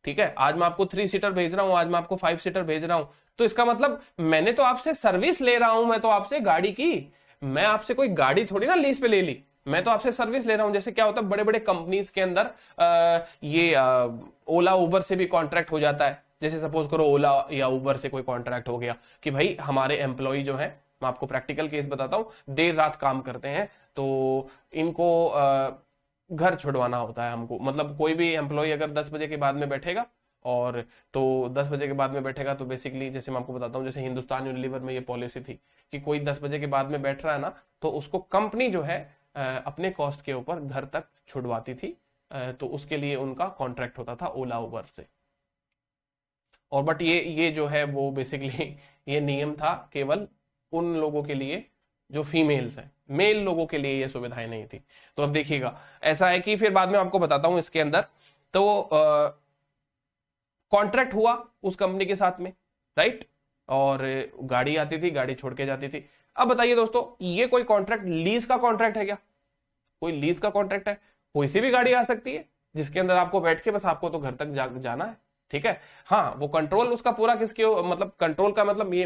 ठीक है। आज मैं आपको 3 सीटर भेज रहा हूं, आज मैं आपको 5 सीटर भेज रहा हूं, तो इसका मतलब मैंने तो आपसे सर्विस ले रहा हूं, मैं तो आपसे गाड़ी की, मैं आपसे कोई गाड़ी थोड़ी ना लीज पे ले ली, मैं तो आपसे सर्विस ले रहा हूं। जैसे क्या होता है बड़े बड़े कंपनीज के अंदर ये ओला उबर से भी कॉन्ट्रैक्ट हो जाता है। जैसे सपोज करो ओला या उबर से कोई कॉन्ट्रैक्ट हो गया कि भाई हमारे एम्प्लॉय जो है, मैं आपको प्रैक्टिकल केस बताता हूं, देर रात काम करते हैं तो इनको घर छुड़वाना होता है हमको। मतलब कोई भी एम्प्लॉय अगर 10 बजे के बाद में बैठेगा, और तो 10 बजे के बाद में बैठेगा तो बेसिकली जैसे मैं आपको बताता हूँ, जैसे हिंदुस्तान यूनिलीवर में ये पॉलिसी थी कि कोई 10 बजे के बाद में बैठ रहा है ना, तो उसको कंपनी जो है अपने कॉस्ट के ऊपर घर तक छुड़वाती थी। तो उसके लिए उनका कॉन्ट्रैक्ट होता था ओला उबर से। और बट ये जो है वो बेसिकली ये नियम था केवल उन लोगों के लिए जो फीमेल्स हैं, मेल लोगों के लिए ये सुविधाएं नहीं थी। तो अब देखिएगा ऐसा है कि फिर बाद में आपको बताता हूं इसके अंदर, तो कॉन्ट्रैक्ट हुआ उस कंपनी के साथ में, राइट, और गाड़ी आती थी, गाड़ी छोड़ के जाती थी। अब बताइए दोस्तों, ये कोई कॉन्ट्रैक्ट लीज का कॉन्ट्रैक्ट है क्या? कोई लीज का कॉन्ट्रैक्ट है? कोई सी भी गाड़ी आ सकती है जिसके अंदर आपको बैठ के बस आपको तो घर तक जाना है, ठीक है। हाँ, वो कंट्रोल उसका पूरा किसके, मतलब कंट्रोल का मतलब ये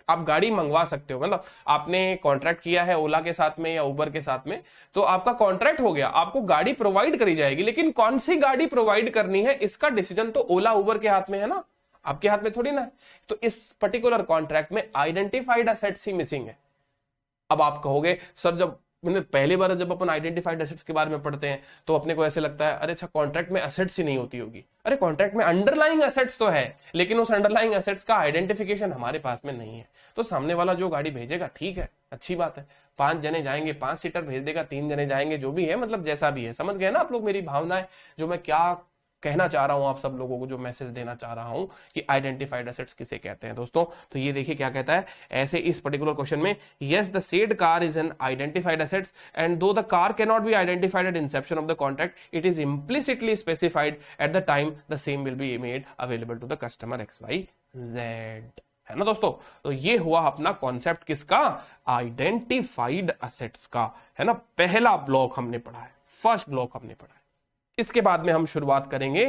आप गाड़ी मंगवा सकते हो, मतलब आपने कॉन्ट्रैक्ट किया है ओला के साथ में या उबर के साथ में, तो आपका कॉन्ट्रैक्ट हो गया, आपको गाड़ी प्रोवाइड करी जाएगी, लेकिन कौन सी गाड़ी प्रोवाइड करनी है इसका डिसीजन तो ओला उबर के हाथ में है ना, आपके हाथ में थोड़ी ना है। तो इस पर्टिकुलर कॉन्ट्रैक्ट में आइडेंटिफाइड असेट्स ही मिसिंग है। अब आप कहोगे सर, जब मैंने पहली बार जब अपन आइडेंटिफाइड एसेट्स के बारे में पढ़ते हैं तो अपने को ऐसे लगता है, अरे अच्छा कॉन्ट्रैक्ट में एसेट्स ही नहीं होती होगी। अरे कॉन्ट्रैक्ट में अंडरलाइंग एसेट्स तो है, लेकिन उस अंडरलाइंग एसेट्स का आइडेंटिफिकेशन हमारे पास में नहीं है। तो सामने वाला जो गाड़ी भेजेगा, ठीक है, अच्छी बात है, 5 जने जाएंगे, 5 सीटर भेज देगा, 3 जने जाएंगे, जो भी है, मतलब जैसा भी है, समझ गए ना आप लोग मेरी भावनाएं, जो मैं क्या कहना चाह रहा हूं आप सब लोगों को, जो मैसेज देना चाह रहा हूं कि आइडेंटिफाइड एसेट्स किसे कहते हैं दोस्तों। तो ये देखिए क्या कहता है ऐसे इस पर्टिकुलर क्वेश्चन में, yes the said car is an identified assets and though the car can not be identified at inception of the contract, it is implicitly specified at the time the same will be made available to the customer XYZ, है ना दोस्तों। तो ये हुआ अपना concept किसका, identified assets का, है ना। पहला ब्लॉक हमने पढ़ा है, फर्स्ट ब्लॉक हमने पढ़ा है। इसके बाद में हम शुरुआत करेंगे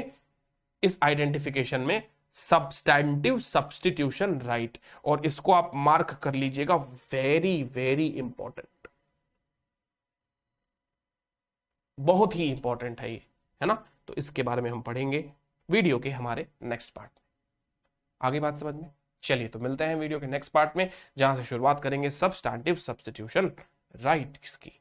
इस आइडेंटिफिकेशन में सब्सटैंटिव सब्स्टिट्यूशन राइट, और इसको आप मार्क कर लीजिएगा, वेरी वेरी इंपॉर्टेंट, बहुत ही इंपॉर्टेंट है ये, है ना। तो इसके बारे में हम पढ़ेंगे वीडियो के हमारे नेक्स्ट पार्ट में। आगे बात समझ में? चलिए तो मिलते हैं वीडियो के नेक्स्ट पार्ट में, जहां से शुरुआत करेंगे सब्सटैंटिव सब्स्टिट्यूशन राइट की।